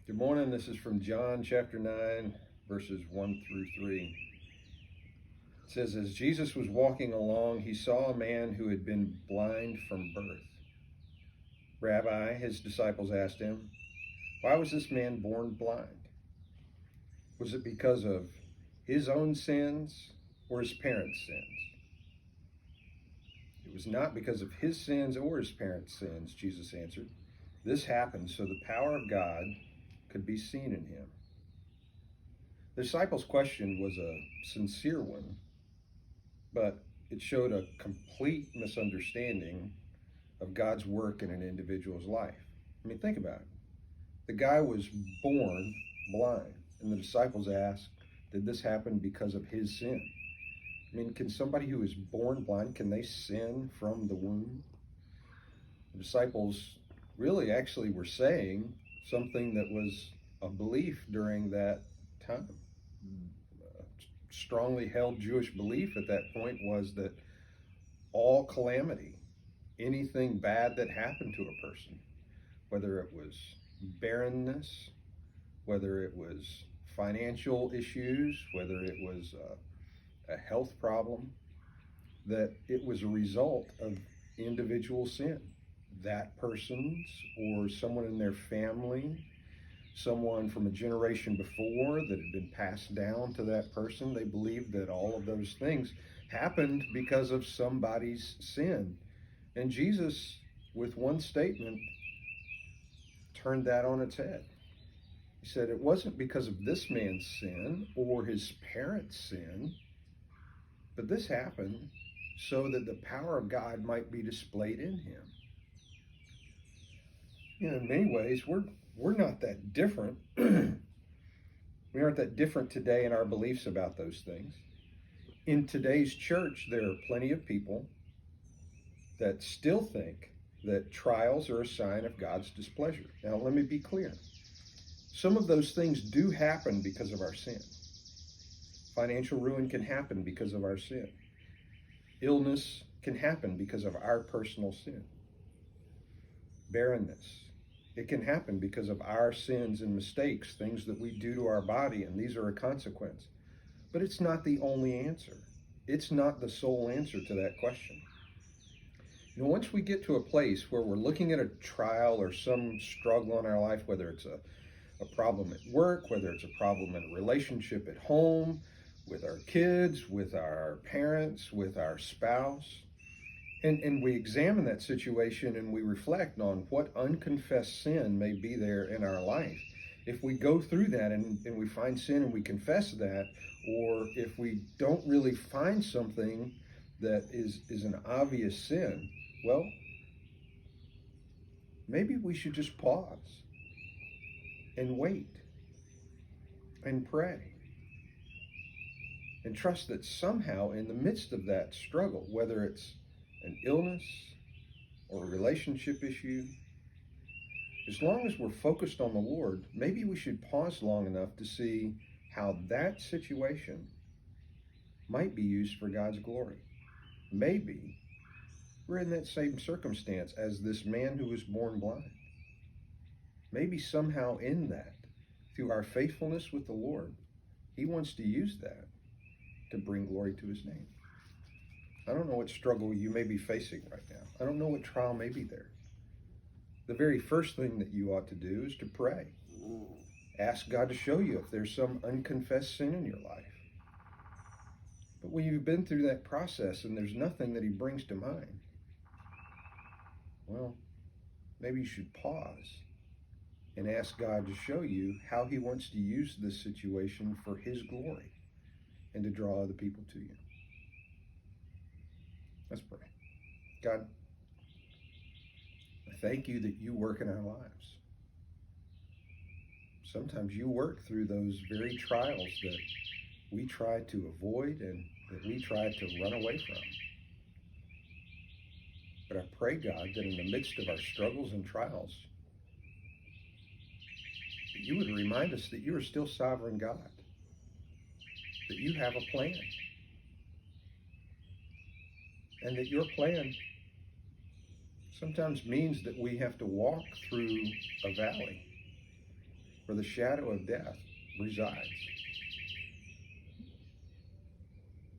Good morning. This is from John chapter 9, verses 1 through 3. It says, As Jesus was walking along, he saw a man who had been blind from birth. Rabbi, his disciples asked him, why was this man born blind? Was it because of his own sins or his parents' sins? It was not because of his sins or his parents' sins, Jesus answered. This happened so the power of God could be seen in him. The disciples' question was a sincere one, but it showed a complete misunderstanding of God's work in an individual's life. I mean, think about it. The guy was born blind, and the disciples asked, did this happen because of his sin? I mean, can somebody who is born blind, can they sin from the womb? The disciples really actually were saying something that was a belief during that time. Strongly held Jewish belief at that point was that all calamity, anything bad that happened to a person, whether it was barrenness, whether it was financial issues, whether it was a health problem, that it was a result of individual sin. That person's or someone in their family, someone from a generation before that had been passed down to that person, they believed that all of those things happened because of somebody's sin. And Jesus, with one statement, turned that on its head. He said it wasn't because of this man's sin or his parents' sin, but this happened so that the power of God might be displayed in him. You know, in many ways, we're not that different. We aren't that different today in our beliefs about those things. In today's church, there are plenty of people that still think that trials are a sign of God's displeasure. Now, let me be clear. Some of those things do happen because of our sin. Financial ruin can happen because of our sin. Illness can happen because of our personal sin. Barrenness, it can happen because of our sins and mistakes, things that we do to our body, and these are a consequence. But it's not the only answer. It's not the sole answer to that question. You know, once we get to a place where we're looking at a trial or some struggle in our life, whether it's a problem at work, whether it's a problem in a relationship at home, with our kids, with our parents, with our spouse, and we examine that situation and we reflect on what unconfessed sin may be there in our life. If we go through that and we find sin and we confess that, or if we don't really find something that is an obvious sin, well, maybe we should just pause and wait and pray and trust that somehow in the midst of that struggle, whether it's an illness or a relationship issue, as long as we're focused on the Lord, maybe we should pause long enough to see how that situation might be used for God's glory. Maybe we're in that same circumstance as this man who was born blind. Maybe somehow in that, through our faithfulness with the Lord, he wants to use that to bring glory to his name. I don't know what struggle you may be facing right now. I don't know what trial may be there. The very first thing that you ought to do is to pray. Ask God to show you if there's some unconfessed sin in your life. But when you've been through that process and there's nothing that he brings to mind, well, maybe you should pause and ask God to show you how he wants to use this situation for his glory and to draw other people to you. Let's pray. God, I thank you that you work in our lives. Sometimes you work through those very trials that we try to avoid and that we try to run away from. But I pray, God, that in the midst of our struggles and trials, that you would remind us that you are still sovereign God, that you have a plan, and that your plan sometimes means that we have to walk through a valley. where the shadow of death resides.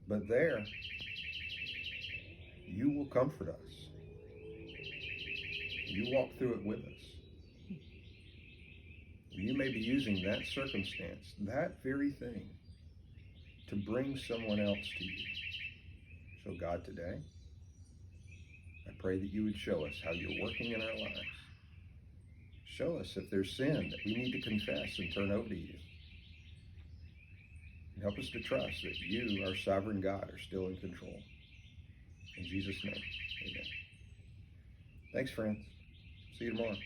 But there, you will comfort us. You walk through it with us. You may be using that circumstance, that very thing, to bring someone else to you. So God, today, I pray that you would show us how you're working in our lives. Show us if there's sin that we need to confess and turn over to you. And help us to trust that you, our sovereign God, are still in control. In Jesus' name, amen. Thanks, friends. See you tomorrow.